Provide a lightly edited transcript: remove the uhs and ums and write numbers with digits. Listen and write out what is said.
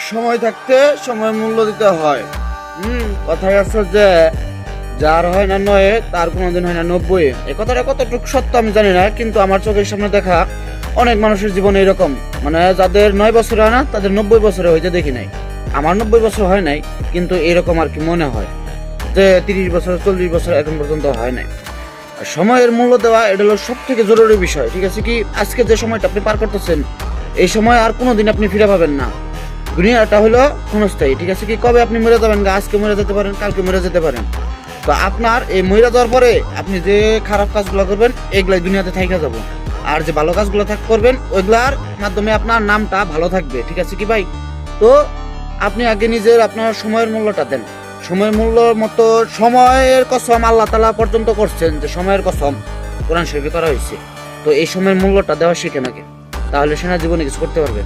সময় থাকতে সময় মূল্য দিতে হয়। কথায় আছে যে যার হয় না নয় তার কোনোদিন হয় না 90। এই কথাটা কতটুকু সত্য আমি জানি না, কিন্তু আমার চোখের সামনে দেখা অনেক মানুষের জীবনে এরকম, মানে যাদের 9 বছর হয় না তাদের 90 বছরে হইতে দেখি নাই। আমার 90 বছর হয় নাই, কিন্তু এরকম আর কি মনে হয় যে 30 বছর 40 বছর এখন পর্যন্ত হয় নাই। আর সময়ের মূল্য দেওয়া এটা হলো সব থেকে জরুরি বিষয়। ঠিক আছে কি, আজকে যে সময়টা আপনি পার করতেছেন এই সময় আর কোনোদিন আপনি ফিরে পাবেন না। দুনিয়াটা হলো ক্ষণস্থায়ী। ঠিক আছে কি, কবে আপনি মরে যাবেন, আজকে মরে যেতে পারেন, কালকে মরে যেতে পারেন। তো আপনার এই মরে যাওয়ার পরে আপনি যে খারাপ কাজগুলো করবেন এগুলাই দুনিয়াতে থাইকা যাব, আর যে ভালো কাজগুলো করবেন ওইগুলার মাধ্যমে আপনার নামটা ভালো থাকবে। ঠিক আছে কি ভাই, তো আপনি আগে নিজের আপনার সময়ের মূল্যটা দেন। সময়ের মূল্য মতো সময়ের কসম আল্লাহ তাআলা পর্যন্ত করছেন যে সময়ের কসম কোরআন শরীফে করা হয়েছে। তো এই সময়ের মূল্যটা দেওয়া শিখেন আগে, তাহলে সেনা জীবনে কিছু করতে পারবে।